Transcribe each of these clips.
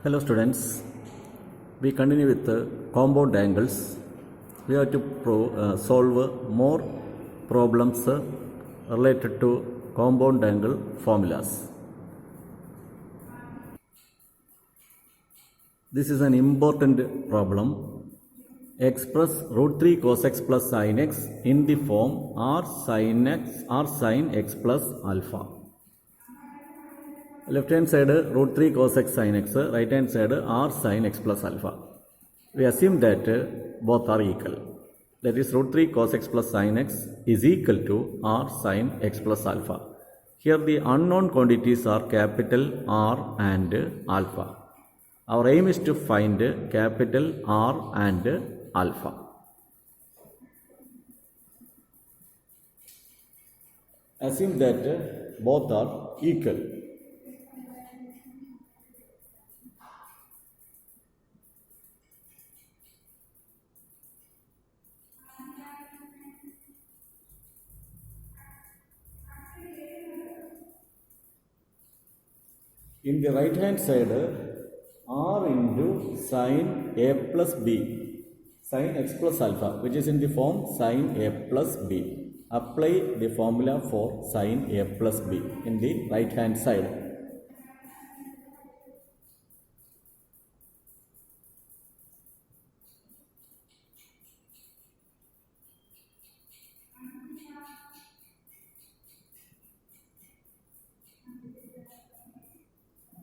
Hello students, we continue with the compound angles. We have to solve more problems related to compound angle formulas. This is an important problem. Express root 3 cos x plus sin x in the form r sin x plus alpha. Left hand side root 3 cos x sin x, right hand side r sin x plus alpha. We assume that both are equal. That is root 3 cos x plus sin x is equal to r sin x plus alpha. Here the unknown quantities are capital R and alpha. Our aim is to find capital R and alpha. Assume that both are equal. In the right hand side, r into sin a plus b, sin x plus alpha, which is in the form sin a plus b. Apply the formula for sin a plus b in the right hand side.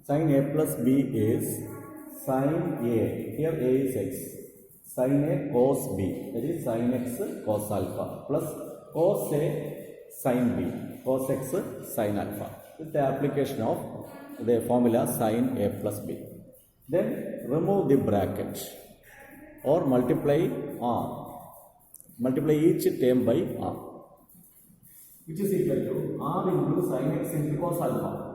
Sin a plus b is sin a, here a is x, sin a cos b, that is sin x cos alpha, plus cos a sin b, cos x sin alpha, with the application of the formula sin a plus b. Then remove the bracket or multiply r, multiply each term by r, which is equal to r into sin x into cos alpha,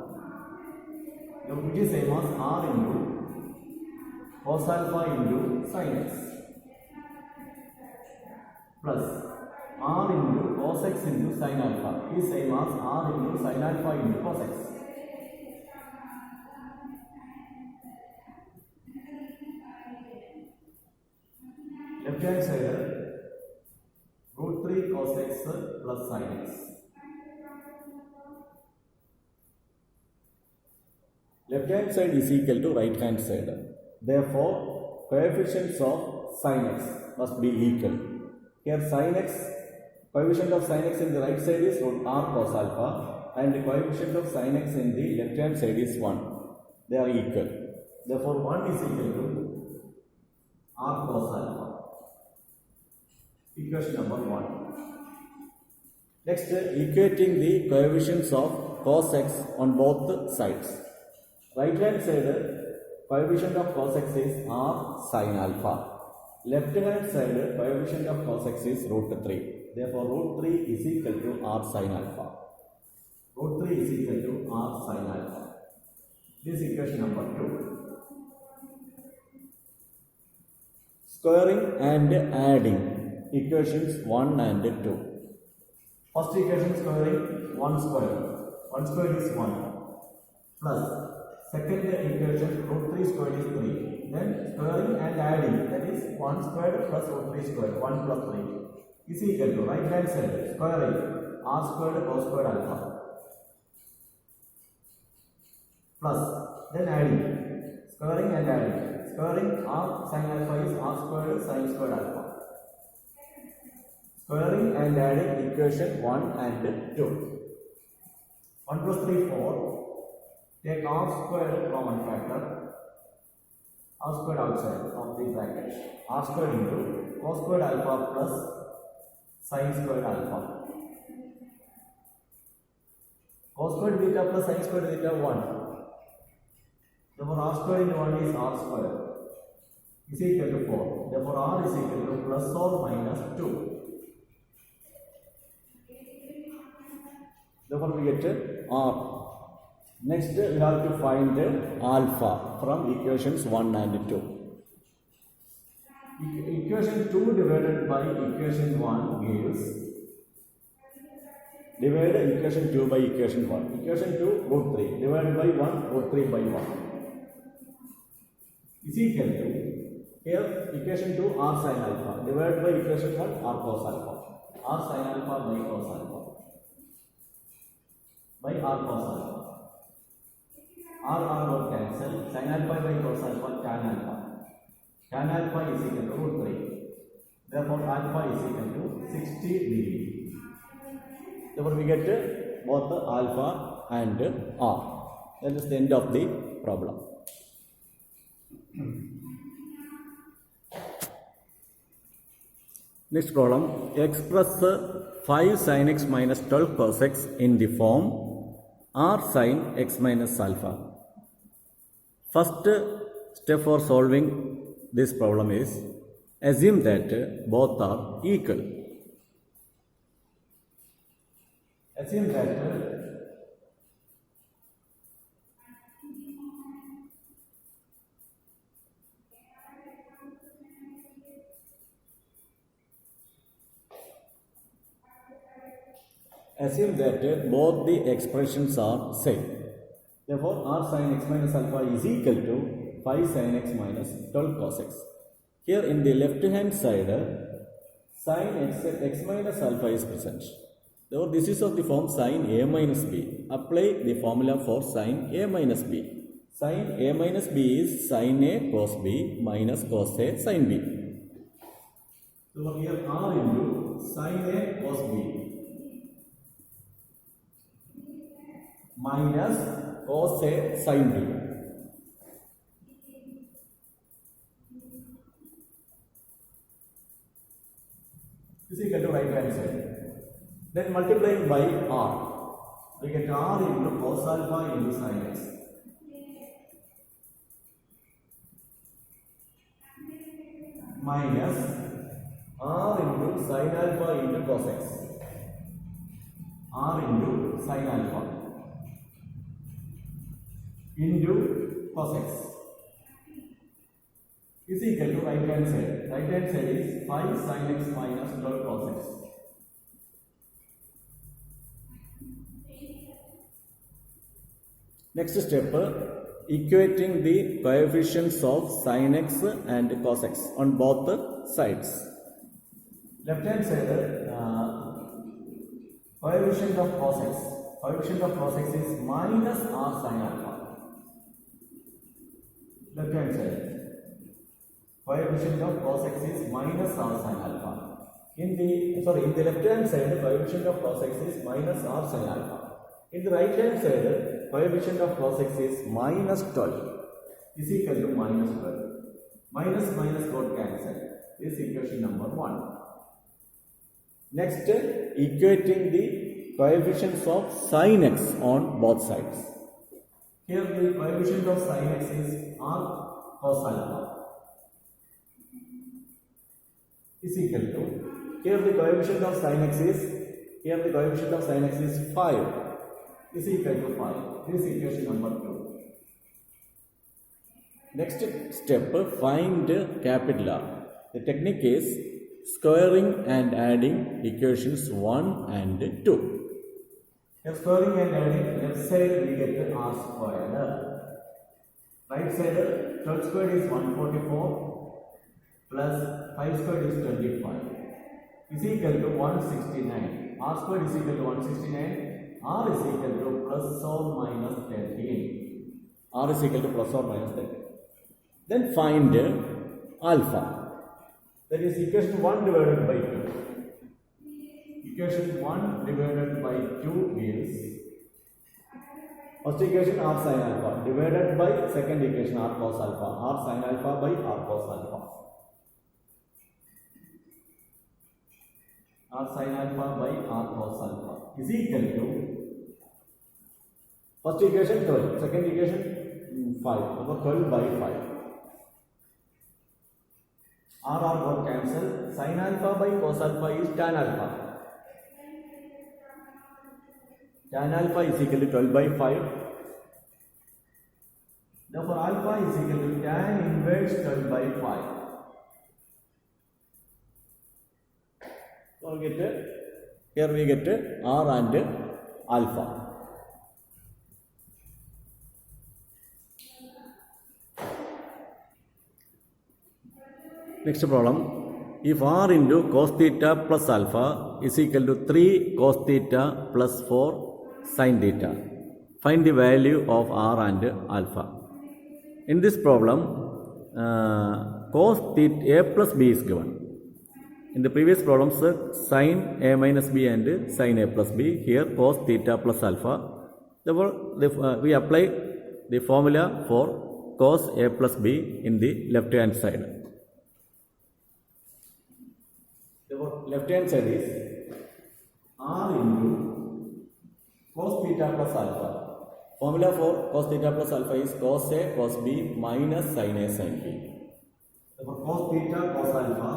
which is same as r into cos alpha into sin x, plus r into cos x into sin alpha is same as r into sin alpha into cos x. Left hand side root 3 cos x plus sin x. Left hand side is equal to right hand side. Therefore, coefficients of sin x must be equal. Here sin x, coefficient of sin x in the right side is root r cos alpha and the coefficient of sin x in the left hand side is 1. They are equal. Therefore, 1 is equal to r cos alpha. Equation number 1. Next, equating the coefficients of cos x on both sides. Right hand side, coefficient of cos x is r sin alpha. Left hand side, coefficient of cos x is root 3. Therefore, root 3 is equal to r sin alpha. Root 3 is equal to r sin alpha. This is equation number 2. Squaring and adding equations 1 and 2. First equation squaring 1 square. 1 square is 1 plus second equation root 3 squared is 3. Then squaring and adding, that is 1 squared plus root 3 squared, 1 plus 3 is equal to right hand side squaring r squared cos squared alpha plus then adding squaring and adding, squaring r sin alpha is r squared sin squared alpha, squaring and adding equation 1 and 2. 1 plus 3 4. Take r squared common factor, r squared outside of the bracket, r squared into cos squared alpha plus sin squared alpha. Cos squared beta plus sin squared beta 1. Therefore, r squared into 1 is r squared is equal to 4. Therefore, r is equal to plus or minus 2. Therefore, we get r. Next, we have to find alpha from equations 1 and 2. Equation 2 divided by equation 1 gives, divide equation 2 by equation 1. Equation 2 root 3 divided by 1 root 3 by 1. is equal to, here equation 2 r sin alpha divided by equation 1 r cos alpha. R sin alpha by cos alpha by r cos alpha. R will cancel. Sin alpha by cos alpha tan alpha. Tan alpha is equal to root 3. Therefore alpha is equal to 60 degree. Therefore we get both the alpha and r. That is the end of the problem. Next problem, express 5 sin x minus 12 cos x in the form r sin x minus alpha. First step for solving this problem is assume that both are equal. Assume that both the expressions are same. Therefore, r sin x minus alpha is equal to 5 sin x minus 12 cos x. Here in the left hand side, sin x minus alpha is present. Therefore, this is of the form sin a minus b. Apply the formula for sin a minus b. Sin a minus b is sin a cos b minus cos a sin b. So here r into sin a cos b minus cos a sin b. Is equal to right hand side. Then multiplying by r, we get r into cos alpha into sin x. Minus r into sin alpha into cos x. R into sin alpha into cos x is equal to right hand side. Right hand side is 5 sin x minus 12 cos x. Next step, equating the coefficients of sin x and cos x on both sides. Left hand side, coefficient of cos x is minus r sin alpha. Left hand side, coefficient of cos x is minus r sin alpha. In the left hand side, coefficient of cos x is minus r sin alpha. In the right hand side, coefficient of cos x is minus 12 is equal to minus 12. Minus minus got cancelled. This is equation number 1. Next, equating the coefficients of sin x on both sides. Here the coefficient of sin x is r cos alpha is equal to, here the coefficient of sin x is 5 is equal to 5. This is equation number 2. Next step, find capital R. The technique is squaring and adding equations 1 and 2. Here squaring and adding, left side we get r squared. Right side, 12 squared is 144 plus 5 squared is 25 is equal to 169. R squared is equal to 169. R is equal to plus or minus 13. R is equal to plus or minus 13. Then find alpha. That is equation 1 divided by 2. Equation 1 divided by 2 gives first equation r sin alpha divided by second equation r cos alpha. R sin alpha by r cos alpha. R sin alpha by r cos alpha is equal to first equation 12, second equation 5, over 12 by 5. R got cancelled. Sin alpha by cos alpha is tan alpha. Tan alpha is equal to 12 by 5. Therefore, alpha is equal to tan inverse 12 by 5. So, here we get R and alpha. Next problem. If r into cos theta plus alpha is equal to 3 cos theta plus 4 sin theta, find the value of r and alpha. In this problem, cos theta a plus b is given. In the previous problems, sin a minus b and sin a plus b. Here cos theta plus alpha. Therefore, we apply the formula for cos a plus b in the left hand side. Therefore, left hand side is r into cos theta plus alpha. Formula for cos theta plus alpha is cos a cos b minus sin a sin b. Therefore, cos theta cos alpha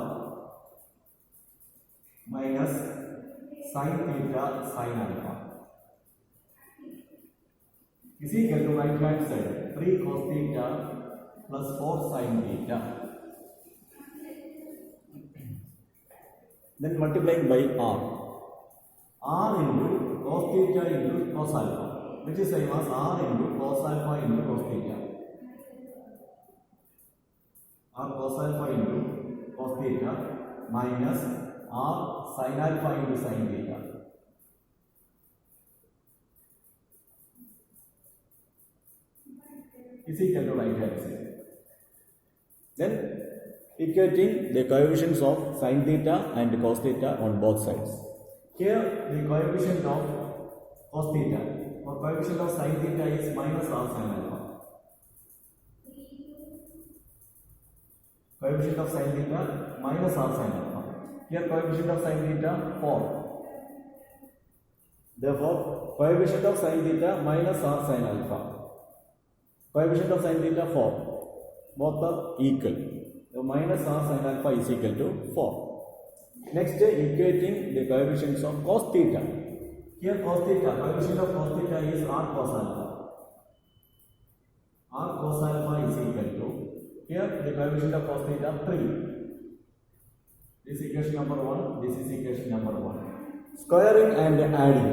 minus sin theta sin alpha is equal to right hand side 3 cos theta plus 4 sin theta. Then multiplying by r. R into cos theta into cos alpha, which is same as r into cos alpha into cos theta. R cos alpha into cos theta minus r sin alpha into sin theta. Is equal to right hand side. Then equating the coefficients of sin theta and cos theta on both sides. Here the coefficient of cos theta or coefficient of sin theta is minus r sin alpha. Coefficient of sin theta minus r sin alpha. Here coefficient of sin theta 4. Therefore, coefficient of sin theta minus r sin alpha. Coefficient of sin theta 4. Both are equal. So minus r sin alpha is equal to 4. Next, equating the coefficients of cos theta. Here cos theta, coefficient of cos theta is r cos alpha. R cos alpha is equal to, here the coefficient of cos theta 3. This is equation number 1, this is equation number 1. Squaring and adding.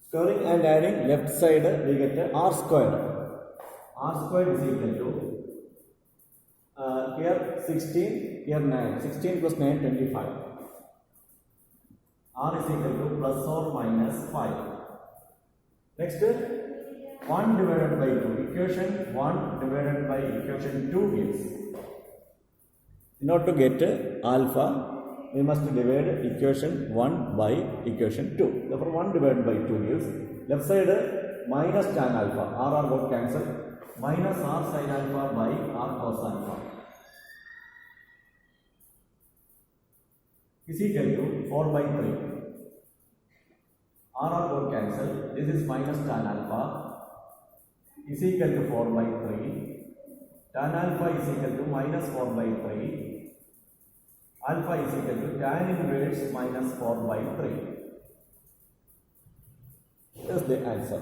Squaring and adding, left side we get r squared. R squared is equal to here 16, here 9. 16 plus 9, 25. R is equal to plus or minus 5. Next, 1 divided by 2. Equation 1 divided by equation 2 gives. In order to get alpha, we must divide equation 1 by equation 2. Therefore, 1 divided by 2 gives left side minus tan alpha. R got cancelled. Minus r sin alpha by r cos alpha is equal to 4 by 3. R got cancelled. This is minus tan alpha is equal to 4 by 3. Tan alpha is equal to minus 4 by 3. Alpha is equal to tan inverse minus 4 by 3. That's the answer.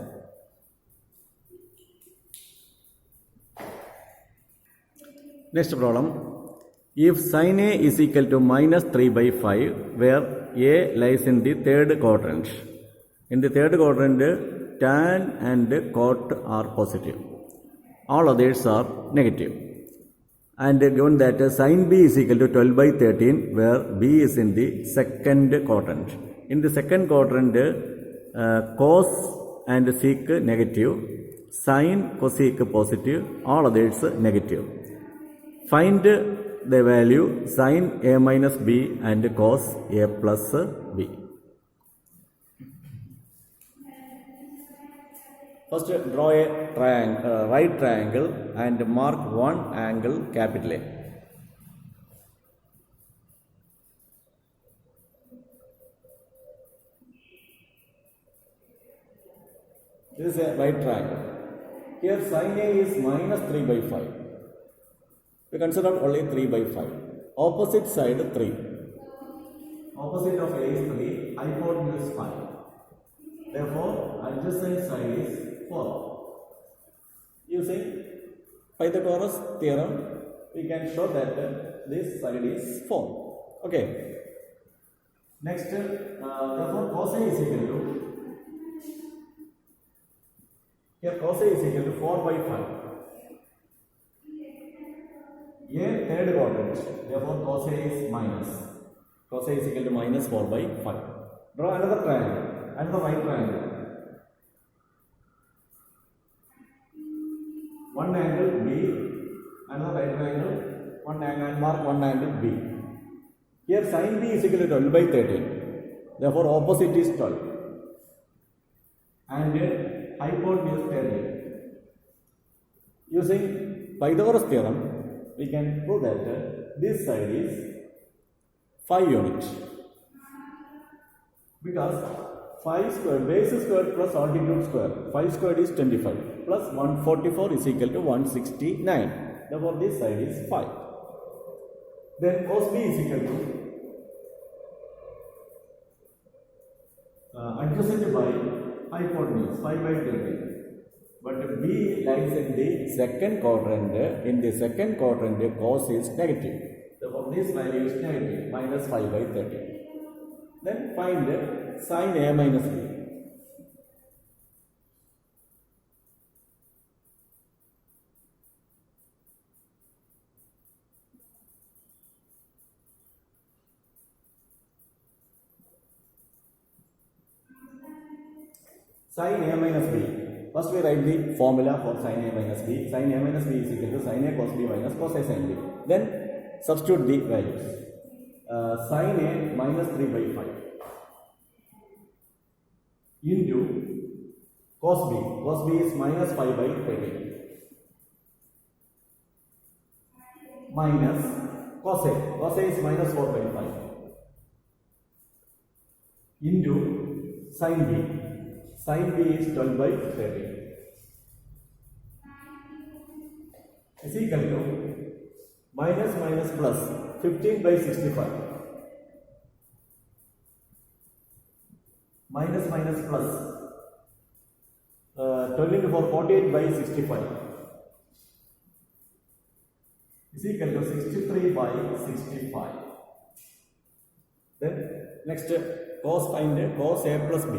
Next problem. If sin A is equal to minus 3 by 5, where A lies in the third quadrant. In the third quadrant, tan and cot are positive. All others are negative. And given that sin B is equal to 12 by 13, where B is in the second quadrant. In the second quadrant, cos and sec negative, sin cosec positive, all others negative. Find the value sin A minus B and cos A plus B. First, draw a right triangle and mark one angle capital A. This is a right triangle. Here sin A is minus 3 by 5. We consider only 3 by 5. Opposite side 3. Opposite of A is 3. Hypotenuse 5. Therefore, adjacent side is 4. Using Pythagoras theorem, we can show that this side is 4. Okay. Next, therefore cos A is equal to, here cos A is equal to 4 by 5. A third quadrant, therefore cos A is minus. Cos A is equal to minus 4 by 5. Draw another triangle, another right triangle. One angle B, another right triangle, one angle, and mark one angle B. Here sin B is equal to 12 by 13. Therefore opposite is 12. And hypotenuse 13. Using Pythagoras theorem, we can prove that this side is 5 units. Because 5 square, base square plus altitude square, 5 square is 25 plus 144 is equal to 169. Therefore this side is 5. Then cos B is equal to adjacent by hypotenuse 5 by 30. But B lies in the second quadrant. In the second quadrant, cos is negative. Therefore this value is negative, minus 5 by 30. Then find sin A minus B. Sin A minus B. First we write the formula for sin A minus B. Sin A minus B is equal to sin A cos B minus cos A sin B. Then substitute the values. Sin A minus 3 by 5 into cos B. Cos B is minus 5 by 30 minus cos A. Cos A is minus 4 by 5 into sin B. Sin B is 12 by 30 is equal to minus minus plus 15 by 65 minus minus plus 12 into 4 48 by 65 is equal to 63 by 65. Then next find cos A plus B.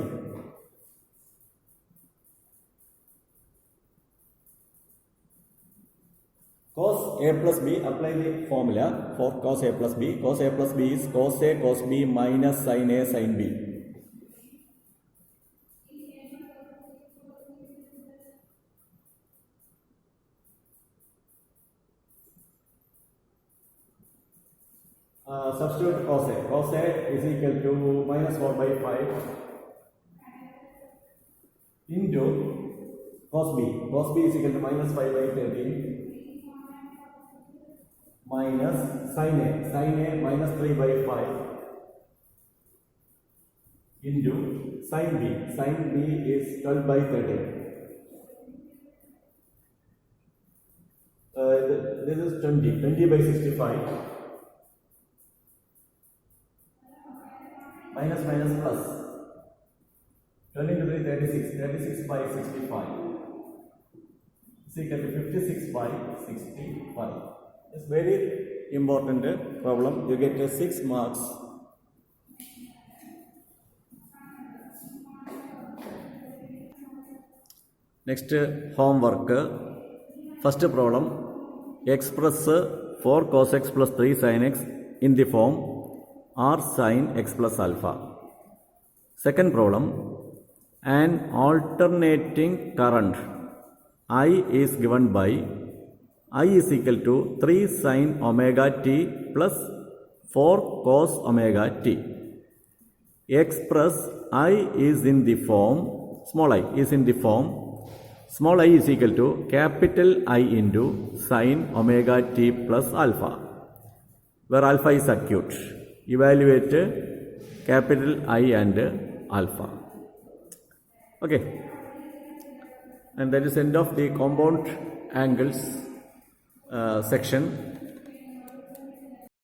Cos A plus B, apply the formula for cos A plus B. Cos A plus B is cos A cos B minus sin A sin B. Substitute cos A. Cos A is equal to minus 4 by 5 into cos B. Cos B is equal to minus 5 by 13 minus sin A. Sin A minus 3 by 5 into sin B. Sin B is 12 by 13. This is 20 by 65 minus minus plus 12 into 3 36 by 65 is equal to 56 by 65. It's very important problem. You get 6 marks. Next homework. First problem. Express 4 cos x plus 3 sin x in the form r sin x plus alpha. Second problem. An alternating current I is given by I is equal to 3 sin omega t plus 4 cos omega t. Express I is in the form, small I is in the form, small I is equal to capital I into sin omega t plus alpha, where alpha is acute. Evaluate capital I and alpha. Okay. And that is end of the compound angles section.